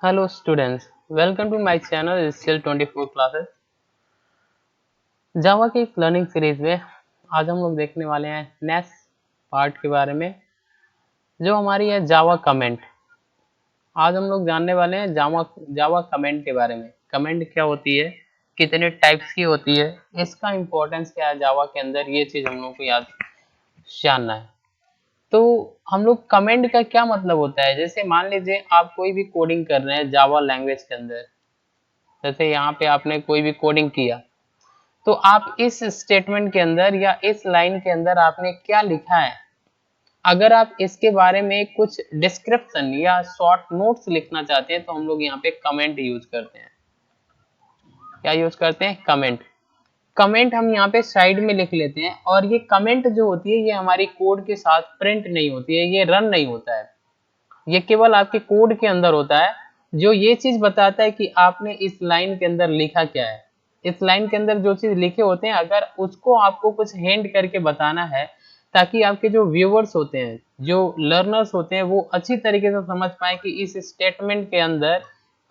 Hello students, welcome to my channel still 24 classes। जावा की इस learning series में आज हम लोग देखने वाले हैं नेक्स्ट पार्ट के बारे में जो हमारी है जावा कमेंट। आज हम लोग जानने वाले हैं जावा कमेंट के बारे में। कमेंट क्या होती है, कितने टाइप्स की होती है, इसका इम्पोर्टेंस क्या है जावा के अंदर, ये चीज़ हम लोग को याद जानना है। तो हम लोग कमेंट का क्या मतलब होता है, जैसे मान लीजिए आप कोई भी कोडिंग कर रहे हैं जावा लैंग्वेज के अंदर, जैसे यहाँ पे आपने कोई भी कोडिंग किया तो आप इस स्टेटमेंट के अंदर या इस लाइन के अंदर आपने क्या लिखा है, अगर आप इसके बारे में कुछ डिस्क्रिप्शन या शॉर्ट नोट्स लिखना चाहते हैं तो हम लोग यहाँ पे कमेंट यूज करते हैं। क्या यूज करते हैं? कमेंट। कमेंट हम यहाँ पे साइड में लिख लेते हैं और ये कमेंट जो होती है ये हमारी कोड के साथ प्रिंट नहीं होती है, ये रन नहीं होता है, ये केवल आपके कोड के अंदर होता है जो ये चीज बताता है कि आपने इस लाइन के अंदर लिखा क्या है। इस लाइन के अंदर जो चीज लिखे होते हैं अगर उसको आपको कुछ हिंट करके बताना है ताकि आपके जो व्यूअर्स होते हैं, जो लर्नर्स होते हैं, वो अच्छी तरीके से समझ पाए कि इस स्टेटमेंट के अंदर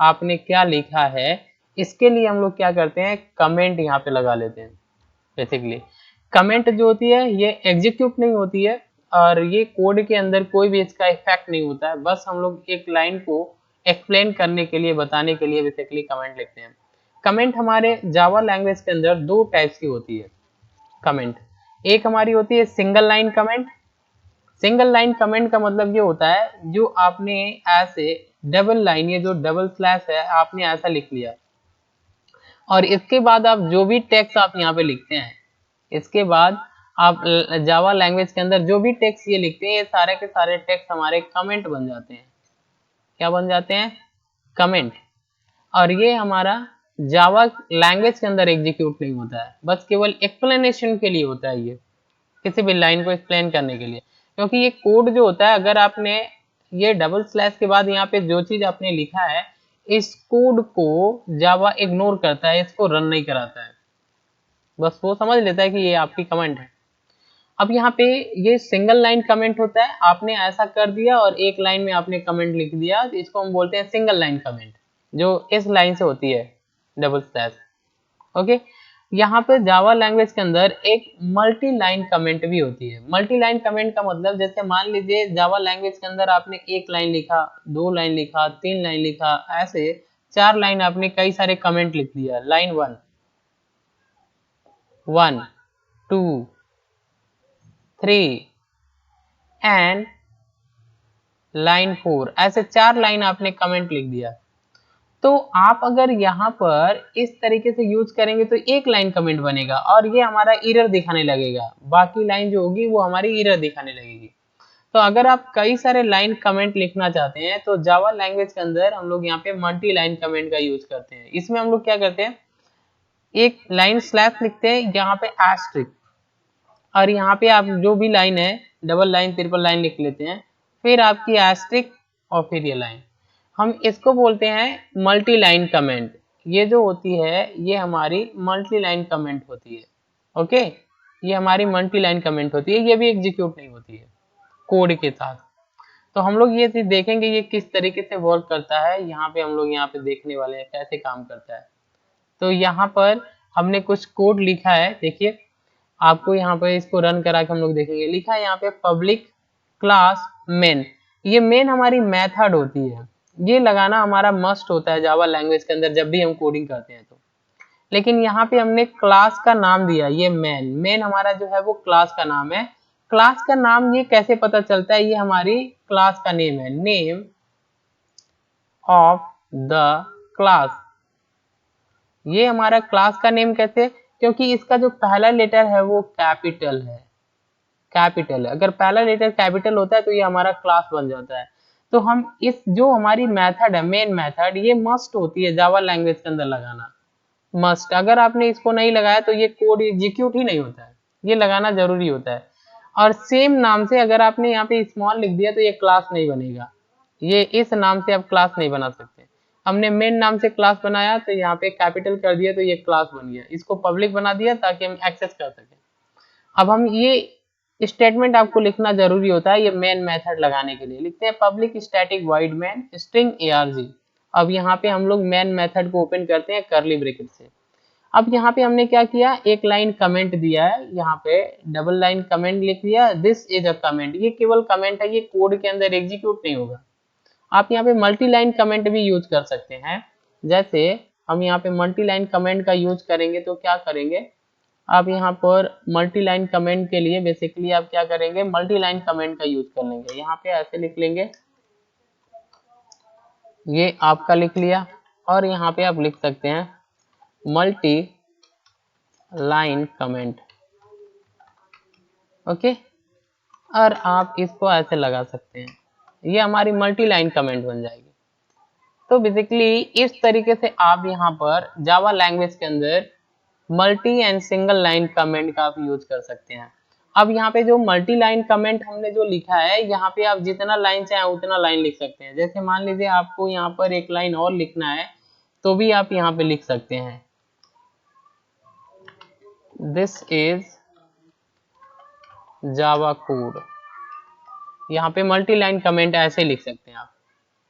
आपने क्या लिखा है, इसके लिए हम लोग क्या करते हैं, कमेंट यहाँ पे लगा लेते हैं। बेसिकली कमेंट जो होती है ये एग्जीक्यूट नहीं होती है और ये कोड के अंदर कोई भी इसका इफेक्ट नहीं होता है, बस हम लोग एक लाइन को एक्सप्लेन करने के लिए, बताने के लिए बेसिकली कमेंट लिखते हैं। कमेंट हमारे जावा लैंग्वेज के अंदर दो टाइप्स की होती है कमेंट। एक हमारी होती है single line comment. Single line comment का मतलब ये होता है जो आपने ऐसे डबल लाइन, ये जो डबल स्लैश है आपने ऐसा लिख लिया और इसके बाद आप जो भी टेक्स्ट आप यहाँ पे लिखते हैं, इसके बाद आप जावा लैंग्वेज के अंदर जो भी टेक्स्ट ये लिखते हैं ये सारे के सारे टेक्स्ट हमारे कमेंट बन जाते हैं। क्या बन जाते हैं? कमेंट। और ये हमारा जावा लैंग्वेज के अंदर एग्जीक्यूट नहीं होता है, बस केवल एक्सप्लेनेशन के लिए होता है, ये किसी भी लाइन को एक्सप्लेन करने के लिए। क्योंकि ये कोड जो होता है अगर आपने ये डबल स्लैश के बाद यहाँ पे जो चीज आपने लिखा है इस कोड को जावा इग्नोर करता है, इसको रन नहीं कराता है, बस वो समझ लेता है कि ये आपकी कमेंट है। अब यहाँ पे ये सिंगल लाइन कमेंट होता है, आपने ऐसा कर दिया और एक लाइन में आपने कमेंट लिख दिया तो इसको हम बोलते हैं सिंगल लाइन कमेंट, जो इस लाइन से होती है डबल स्लैश। ओके। यहाँ पे जावा लैंग्वेज के अंदर एक मल्टी लाइन कमेंट भी होती है। मल्टी लाइन कमेंट का मतलब जैसे मान लीजिए जावा लैंग्वेज के अंदर आपने एक लाइन लिखा, दो लाइन लिखा, तीन लाइन लिखा, ऐसे चार लाइन आपने कई सारे कमेंट लिख दिया। Line one, one, two, three and line 4, ऐसे चार लाइन आपने कमेंट लिख दिया। तो आप अगर यहाँ पर इस तरीके से यूज करेंगे तो एक लाइन कमेंट बनेगा और ये हमारा एरर दिखाने लगेगा, बाकी लाइन जो होगी वो हमारी एरर दिखाने लगेगी। तो अगर आप कई सारे लाइन कमेंट लिखना चाहते हैं तो जावा लैंग्वेज के अंदर हम लोग यहाँ पे मल्टी लाइन कमेंट का यूज करते हैं। इसमें हम लोग क्या करते हैं, एक लाइन स्लैश लिखते हैं, यहाँ पे एस्ट्रिक, और यहाँ पे आप जो भी लाइन है डबल लाइन, ट्रिपल लाइन लिख लेते हैं, फिर आपकी एस्ट्रिक और फिर ये लाइन, हम इसको बोलते हैं मल्टी लाइन कमेंट। ये जो होती है ये हमारी मल्टी लाइन कमेंट होती है। ओके, ये हमारी मल्टी लाइन कमेंट होती है, ये भी एग्जीक्यूट नहीं होती है कोड के साथ। तो हम लोग ये चीज देखेंगे ये किस तरीके से वर्क करता है, यहाँ पे हम लोग यहाँ पे देखने वाले हैं कैसे काम करता है। तो यहाँ पर हमने कुछ कोड लिखा है, देखिए आपको यहाँ पे इसको रन करा के हम लोग देखेंगे। लिखा है यहाँ पे पब्लिक क्लास मेन, ये मेन हमारी मेथड होती है, ये लगाना हमारा मस्ट होता है जावा लैंग्वेज के अंदर जब भी हम कोडिंग करते हैं तो। लेकिन यहाँ पे हमने क्लास का नाम दिया, ये मेन, मेन हमारा जो है वो क्लास का नाम है। क्लास का नाम ये कैसे पता चलता है, ये हमारी क्लास का नेम है, नेम ऑफ द क्लास। ये हमारा क्लास का नेम कैसे, क्योंकि इसका जो पहला लेटर है वो कैपिटल है, कैपिटल है। अगर पहला लेटर कैपिटल होता है तो ये हमारा क्लास बन जाता है। तो हम इस जो हमारी मेथड है मेन मेथड, ये मस्ट होती है जावा लैंग्वेज के अंदर लगाना, मस्ट। अगर आपने इसको नहीं लगाया तो ये कोड एग्जीक्यूट ही नहीं होता है, ये लगाना जरूरी होता है। और सेम नाम से अगर आपने यहाँ पे स्मॉल लिख दिया तो ये क्लास नहीं बनेगा, ये इस नाम से आप क्लास नहीं बना सकते। हमने मेन नाम से क्लास बनाया तो यहाँ पे कैपिटल कर दिया तो ये क्लास बन गया, इसको पब्लिक बना दिया ताकि हम एक्सेस कर सकें। अब हम ये स्टेटमेंट आपको लिखना जरूरी होता है, ये मेन मेथड लगाने के लिए लिखते हैं public static void main string arg, अब यहाँ पे हम लोग मेन मेथड को ओपन करते हैं कर्ली ब्रैकेट से। अब यहाँ पे हमने क्या किया, एक लाइन कमेंट दिया है, यहाँ पे डबल लाइन कमेंट लिख दिया, दिस इज अ कमेंट, ये केवल कमेंट है, ये कोड के अंदर एग्जीक्यूट नहीं होगा। आप यहाँ पे मल्टी लाइन कमेंट भी यूज कर सकते हैं। जैसे हम यहाँ पे मल्टी लाइन कमेंट का यूज करेंगे तो क्या करेंगे, आप यहाँ पर मल्टी लाइन कमेंट के लिए बेसिकली आप क्या करेंगे, मल्टी लाइन कमेंट का यूज कर लेंगे। यहाँ पे ऐसे लिख लेंगे, ये आपका लिख लिया, और यहाँ पे आप लिख सकते हैं मल्टी लाइन कमेंट, ओके, और आप इसको ऐसे लगा सकते हैं, ये हमारी मल्टी लाइन कमेंट बन जाएगी। तो बेसिकली इस तरीके से आप यहाँ पर जावा लैंग्वेज के अंदर multi and single line comment का आप यूज कर सकते हैं। अब यहाँ पे जो मल्टी लाइन कमेंट हमने जो लिखा है, यहाँ पे आप जितना लाइन चाहे उतना लाइन लिख सकते हैं। जैसे मान लीजिए आपको यहाँ पर एक लाइन और लिखना है तो भी आप यहाँ पे लिख सकते हैं, दिस इज जावा कोड, यहाँ पे मल्टी लाइन कमेंट ऐसे लिख सकते हैं आप,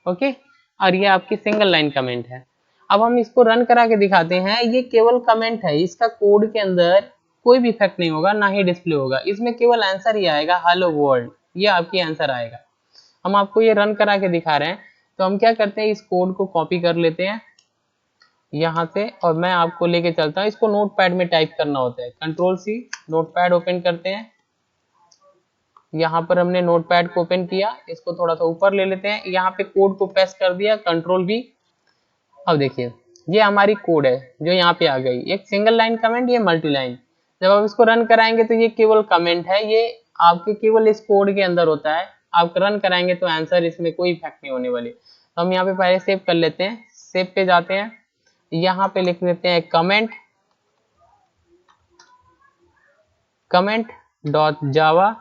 ओके, और ये आपकी सिंगल लाइन कमेंट है। अब हम इसको रन करा के दिखाते हैं, ये केवल कमेंट है, इसका कोड के अंदर कोई भी इफेक्ट नहीं होगा, ना ही डिस्प्ले होगा, इसमें केवल आंसर ही आएगा, हेलो वर्ल्ड, ये आपकी आंसर आएगा। हम आपको ये रन करा के दिखा रहे हैं, तो हम क्या करते हैं, इस कोड को कॉपी कर लेते हैं यहाँ से, और मैं आपको लेके चलता हूँ। इसको नोटपैड में टाइप करना होता है, कंट्रोल सी, नोटपैड ओपन करते हैं। यहाँ पर हमने नोटपैड को ओपन किया, इसको थोड़ा सा ऊपर ले लेते हैं, यहाँ पे कोड को पेस्ट कर दिया, कंट्रोल भी। अब देखिए ये हमारी कोड है जो यहाँ पे आ गई, एक सिंगल लाइन कमेंट, ये मल्टी लाइन। जब आप इसको रन कराएंगे तो ये केवल कमेंट है, ये आपके केवल इस कोड के अंदर होता है, आप रन कराएंगे तो आंसर इसमें कोई इफेक्ट नहीं होने वाली। तो हम यहाँ पे पहले सेव कर लेते हैं, सेव पे जाते हैं, यहाँ पे लिख देते हैं कमेंट, कमेंट डॉट जावा,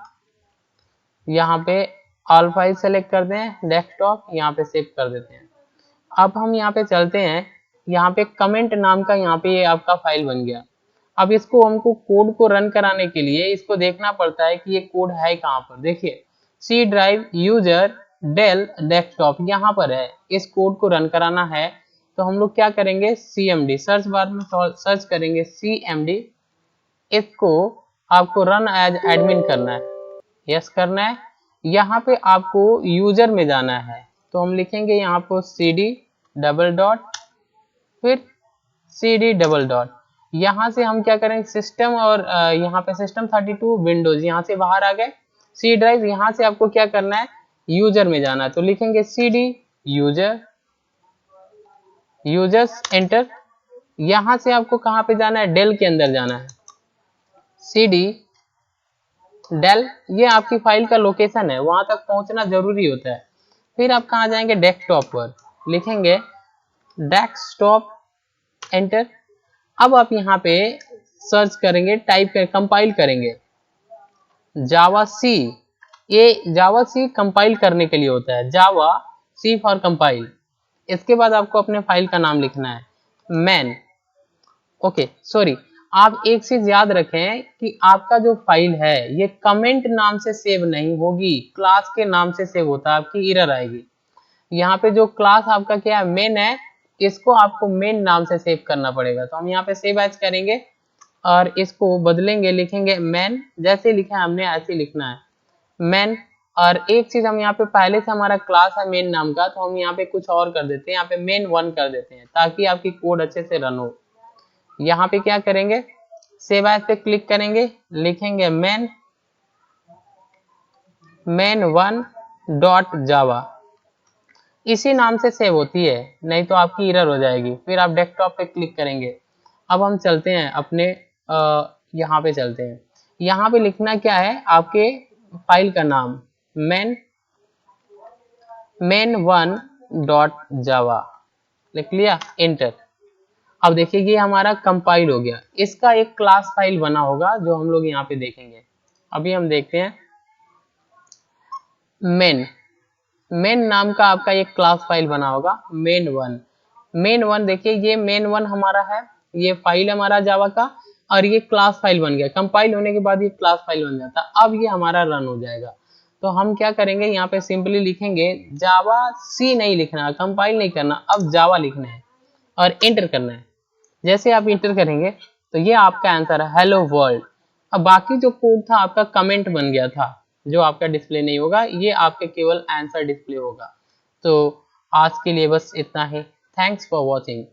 यहाँ पे ऑल फाइल सेलेक्ट करते हैं, डेस्कटॉप, यहाँ पे सेव कर देते हैं। अब हम यहाँ पे चलते हैं, यहाँ पे कमेंट नाम का यहाँ पे ये आपका फाइल बन गया। अब इसको हमको कोड को रन कराने के लिए इसको देखना पड़ता है कि ये कोड है कहाँ पर। देखिए C drive user Dell desktop यहाँ पर है, इस कोड को रन कराना है तो हम लोग क्या करेंगे, CMD, सर्च बार में सर्च करेंगे CMD, इसको आपको रन एज एडमिन करना है, यस करना है। यहाँ पे आपको यूजर में जाना है, तो हम लिखेंगे यहाँ पर CD डबल डॉट, फिर CD डबल डॉट, यहाँ से हम क्या करेंगे, सिस्टम, और यहाँ पे सिस्टम 32 विंडोज, यहाँ से बाहर आ गए, सी ड्राइव, यहाँ से आपको क्या करना है, यूजर में जाना है, तो लिखेंगे CD यूजर, यूजर्स, एंटर। यहाँ से आपको कहाँ पे जाना है, डेल के अंदर जाना है, CD डेल, ये आपकी फाइल का लोकेशन है, वहां तक पहुंचना जरूरी होता है। फिर आप कहाँ जाएंगे, डेस्कटॉप पर, लिखेंगे डेस्कटॉप, एंटर। अब आप यहाँ पे सर्च करेंगे, टाइप कर, कंपाइल करेंगे जावा सी, ये जावा सी कंपाइल करने के लिए होता है, जावा सी फॉर कंपाइल। इसके बाद आपको अपने फाइल का नाम लिखना है, मैन, ओके सॉरी, आप एक चीज याद रखें कि आपका जो फाइल है ये कमेंट नाम से सेव नहीं होगी, क्लास के नाम से सेव होता है, आपकी एरर आएगी। यहाँ पे जो क्लास आपका क्या है, मेन है, इसको आपको मेन नाम से सेव करना पड़ेगा। तो हम यहाँ पे सेव एज करेंगे और इसको बदलेंगे, लिखेंगे मैन, जैसे लिखा है हमने ऐसे लिखना है मैन। और एक चीज हम यहाँ पे, पहले से हमारा क्लास है मेन नाम का, तो हम यहाँ पे कुछ और कर देते हैं, यहाँ पे main1 कर देते हैं ताकि आपकी कोड अच्छे से रन हो। यहाँ पे क्या करेंगे, सेव एज पे क्लिक करेंगे, लिखेंगे main1 डॉट जावा, इसी नाम से सेव होती है, नहीं तो आपकी एरर हो जाएगी। फिर आप डेस्कटॉप पे क्लिक करेंगे। अब हम चलते हैं अपने यहाँ पे चलते हैं, यहाँ पे लिखना क्या है, आपके फाइल का नाम main1 डॉट जावा, लिख लिया, एंटर। अब देखिए ये हमारा कंपाइल हो गया, इसका एक क्लास फाइल बना होगा जो हम लोग यहाँ पे देखेंगे। अभी हम देखते हैं मेन नाम का आपका एक क्लास फाइल बना होगा, मेन1। देखिए ये मेन1 हमारा है, ये फाइल हमारा जावा का, और ये क्लास फाइल बन गया। कंपाइल होने के बाद ये क्लास फाइल बन जाता, अब ये हमारा रन हो जाएगा। तो हम क्या करेंगे, यहाँ पे सिंपली लिखेंगे जावा सी, नहीं लिखना, कंपाइल नहीं करना, अब जावा लिखना है और इंटर करना है। जैसे आप इंटर करेंगे तो ये आपका आंसर है, हेलो वर्ल्ड। अब बाकी जो कोड था आपका कमेंट बन गया था, जो आपका डिस्प्ले नहीं होगा, ये आपके केवल आंसर डिस्प्ले होगा। तो आज के लिए बस इतना ही। Thanks for watching.